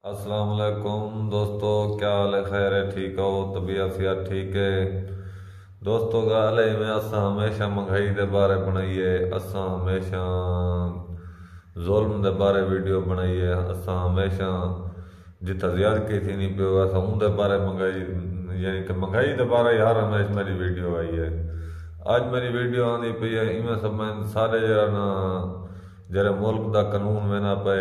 السلام علیکم دوستو، کیا حال ہے؟ خیر ہے؟ ٹھیک ہو؟ طبیعت صحت ٹھیک ہے؟ دوستو گال ہے میں اساں ہمیشہ مہنگائی دے بارے بنائیے، اساں ہمیشہ ظلم دے بارے ویڈیو بنائیے، اساں ہمیشہ جتھا زیادتی تھی نہیں پیو اساں ان دے بارے مہنگائی یعنی کہ مہنگائی دے بارے ہر ہمیشہ میری ویڈیو آئی ہے۔ آج میری ویڈیو آنی پئی ہے ایویں سمجھ سارے جڑے ملک دا قانون وینا پے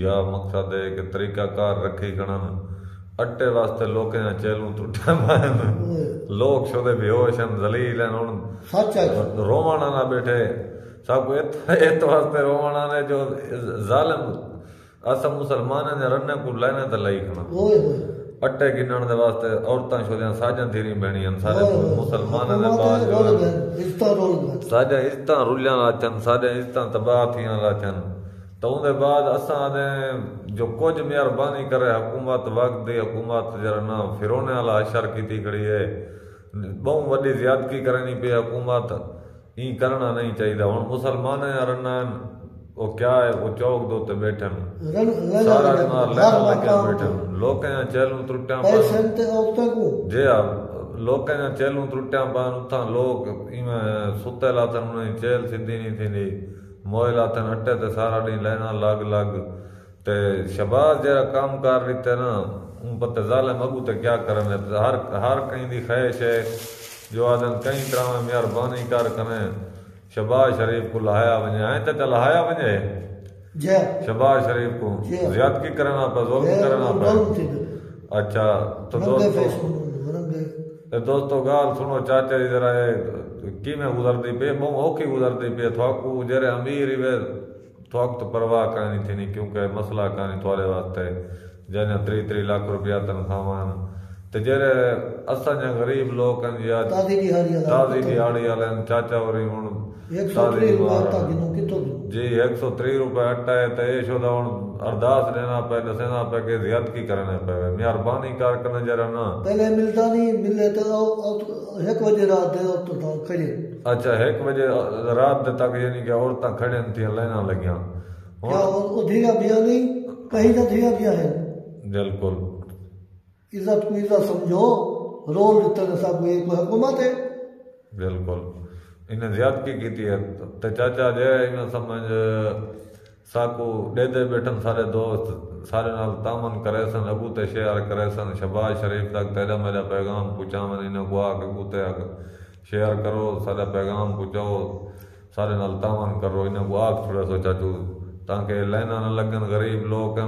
یا مقصد ہے کہ طریقہ کار رکھی کھڑن اٹے واسطے لوکیں چیلوں ٹوٹے پائن، لوگ شدے بے ہوش ہیں، ذلیل ہیں، ہن رووانا نہ بیٹھے سب کو ایت واسطے رووانا نے جو ظالم اسا مسلمانیں نے رنے کو لینے تے لئی کھڑا اٹے گنن دے واسطے عورتاں شدیاں ساجاں تھیری بہنیاں سارے مسلماناں دے بعد ساجاں عزتاں رلیاں لاچن، ساجاں عزتاں تباہ تھیاں لاچن۔ تو ان دے بعد اساں دے جو کچھ مہربانی کرے حکومت وقت دی حکومت جرنا فرونے والا اشر کیتی کھڑی ہے، بہت وڈی زیادتی کرنی پئی حکومت، این کرنا نہیں چاہیے۔ ہن مسلمان رنن وہ کیا ہے وہ چوک دو تے بیٹھن سارا دماغ لینا لگے بیٹھن لوکاں چیلوں ترٹیاں پان جی ہاں لوکاں چیلوں ترٹیاں پان اتھاں لوگ ایویں ستے لاتن انہیں چیل سدھی نہیں تھیندی موئے لاتن اٹے تے سارا ڈیں لینا لگ لگ تے شباز جہاں کام کار لیتے نا ان پتہ ظالم اگو تے کیا کرنے ہر کہیں دی خواہش ہے جو آدم کئی طرح میں مہربانی کر کریں شباز شریف کو لہایا ونجے آئیں تے لہایا ونجے شباز شریف کو زیادتی کرنا پا ظلم کرنا پا۔ اچھا تو دوستو گال سنو چاچا جی ذرا کی میں گزردی پہ بہت اوکھی گزردی پہ تھوکو جرے امیر ہی وے تھوک تو پرواہ کہانی تھی نہیں کیونکہ مسئلہ کہانی تھوڑے واسطے جنہیں 3 لاکھ روپیہ تنخواہ تے جرے اساں جا غریب لوگ ہیں یا تازی دیہاڑی والے چاچا ہوری ہن 130 جی 130 روپے اٹا ہے تے اے شودا ہن ارداس دینا پے دسنا پے کہ زیادتی کرنے پے مہربانی کر کرنے جرا نا پہلے ملتا نہیں ملے تو 1 بجے رات دے تو کھڑے اچھا 1 بجے رات دے تک یعنی کہ عورتاں کھڑے تھیں لینا لگیاں کیا وہ دھیرا بیا نہیں کہیں تو دھیرا بیا ہے بالکل عزت کو عزت سمجھو رول دیتے سب کوئی حکومت ہے بالکل انہیں زیادتی کیتی ہے تے چاچا جے انہیں سمجھ ساکو دے دے بیٹھن سارے دوست سارے نال تامن کرے سن اگو تے شیئر کرے سن شباز شریف تک تیرا میرا پیغام پہنچاون انہیں کو آ کے اگو تے شیئر کرو سارا پیغام پہنچاؤ سارے نال تامن کرو انہیں کو آگ چھوڑے سو چاچو تاکہ لینا نہ لگن غریب لوگ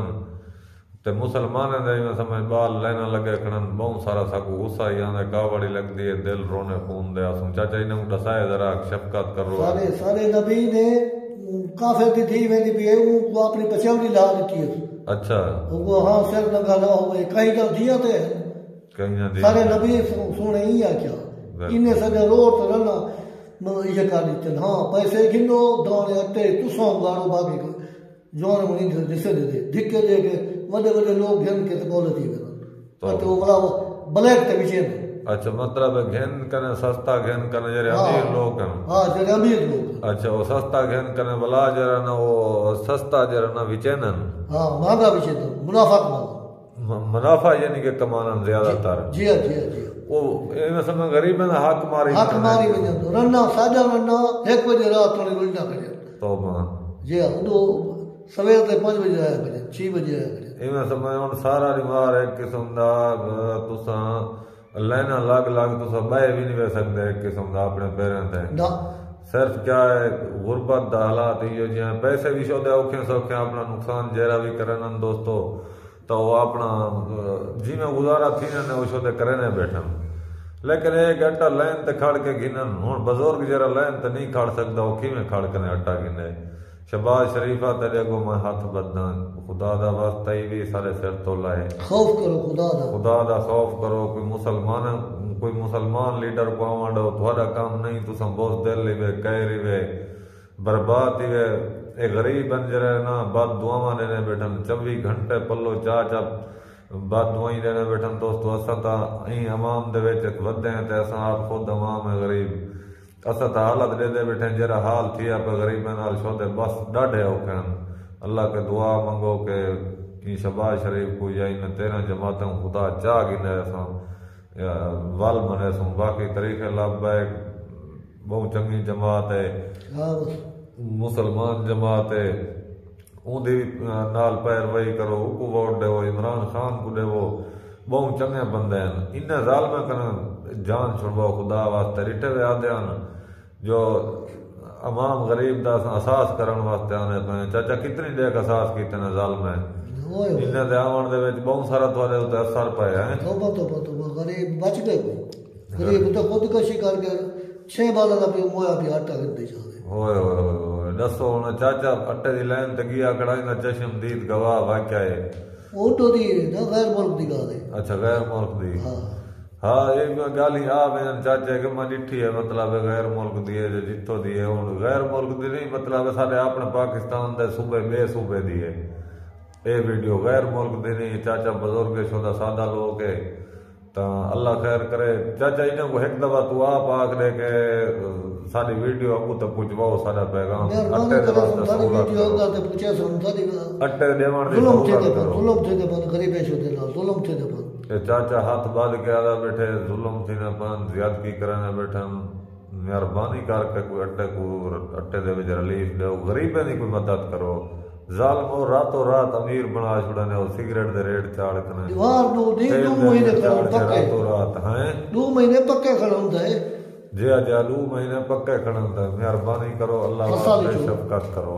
تے مسلمان دے میں سمجھ بال لینا لگے کھڑن بہت سارا ساکو غصہ ہی آنے کاوڑی لگ دی ہے دل رونے خون دے آسوں چاچا انہیں کو دسائے ذرا شفقت کرو سارے نبی نے کافر کی دھی میں بھی ہے وہ اپنی پچھوڑی لا دیتی ہے اچھا وہ ہاں سر لگا نہ ہوئے کہیں تو دیا تے سارے نبی سونے ہی ہے کیا انہیں سجا روڈ تو رہنا یہ کر دیتے ہاں پیسے گنو دانے اٹے تساں گاڑو باقی جوان منی جسے دے دھکے دے کے وڈے وڈے لوگ گھن کے بولے تھی تو بڑا بلیک تے پیچھے اچھا مطلب گھن کنے سستا گھن کنے جڑے امیر لوگ ہیں ہاں جڑے امیر لوگ اچھا وہ سستا گھن کنے بلا جڑا نا وہ سستا جڑا نا وچینن ہاں مہنگا وچینن منافع کمانا منافع یعنی کہ کمانا زیادہ تر جی ہاں جی ہاں جی وہ میں سمجھ غریب ہے حق ماری ونجن رنا ساجا رنا 1 بجے رات تھوڑی رلنا کرے تو جی ہاں تو سویر تے 5 بجے آیا کرے 6 بجے آیا کرے میں سمجھ ہن سارا بیمار ایک قسم دا تساں لینا لگ لگ تساں بہ بھی نہیں وے سکدے ایک قسم دا اپنے پیراں تے صرف کیا ہے غربت دا حالات یہ جہاں پیسے بھی شودے اوکھے سوکھے اپنا نقصان جہرا بھی کرن دوستو تو وہ اپنا جی میں گزارا تھی نے وہ شودے کرنے بیٹھن لیکن ایک اٹا لین تے کھڑ کے گنن ہن بزرگ جرا لین تے نہیں کھڑ سکدا وہ کیویں کھڑ کے اٹا گنے شباز شریفہ تیرے اگوں میں ہاتھ بدنا خدا دا واسطہ ہی بھی سارے سر تو لائے خوف کرو خدا دا خوف کرو کوئی مسلمان لیڈر کو آوانڈو تھوڑا کام نہیں تساں بہت دل لی وے کہہ ری وے برباد ہی وے ایک غریب بن جرے نا بد دعاواں دینے بیٹھن 24 گھنٹے پلو چا بد دعائیں دینے بیٹھن دوستو اساں تا این عوام دے وچ ودے ہیں تے اساں آپ خود عوام ہے غریب اساں تا حالت دے دے بیٹھے جرا حال تھیا پہ غریباں نال شودے بس ڈاڈھے اوکھے اللہ کے دعا منگو کہ کی شباز شریف کو یا ان 13 جماعتوں خدا چاہ گنے سوں ول منے سوں باقی طریقے لبیک بہت چنگی جماعت ہے مسلمان جماعت ہے اون دی نال پیروی کرو کو ووٹ دے عمران خان کو دے بہت چنگے بندے ہیں ان ظالم کن جان چھڑو خدا واسطے رٹے وے آدے ہیں جو عوام غریب دا احساس کرن واسطے آنے پے چاچا کتنی دیکھ احساس کیتے نے ظالم ہے انہیں دے آون دے وچ بہت سارا تھوڑے تے اثر پے ہیں توبہ غریب بچ گئے غریب تو خودکشی کر کے 6 بالا دا پہ مویا پہ آٹا کردے جاندے ہوئے ہوئے ہوئے دسو ہن چاچا اٹے دی لائن تے گیا کڑائی دا چشم دید گواہ واقعہ ہے اوٹو دی نا غیر ملک دی گل ہے اچھا غیر ملک دی ہاں ایک گل ہی آ وین چاچے کہ میں ڈٹھی ہے مطلب غیر ملک دی ہے جتوں دی ہے ہن غیر ملک دی نہیں مطلب سارے اپنے پاکستان دے صوبے بے صوبے دی ہے اے ویڈیو غیر ملک دی نہیں چاچا بزرگ شدہ سادہ لوگ ہے تا اللہ خیر کرے چاچا انہوں کو ایک دفعہ تو آپ آکھ دے کہ ساری ویڈیو اگو تک پہنچواؤ سارا پیغام اٹے دے واسطے سہولت کرو اٹے دیوان دی سہولت کرو ظلم تھے دے بند غریب شدے نا ظلم تھے دے بند کہ چاچا ہاتھ باد کے آدھا بیٹھے ظلم تھی نہ بند زیادتی کرنے بیٹھے مہربانی کر کے کوئی اٹے کو اٹے دے وچ ریلیف دو غریبیں دی کوئی مدد کرو ظالم اور راتوں رات امیر بنا چھڑنے اور سگریٹ دے ریٹ چاڑ کنے دیوار دو دی 2 مہینے پکے راتوں رات ہیں 2 مہینے پکے کھڑا ہوندا ہے جی 2 مہینے پکے کھڑا ہوندا ہے مہربانی کرو اللہ واسطے شفقت کرو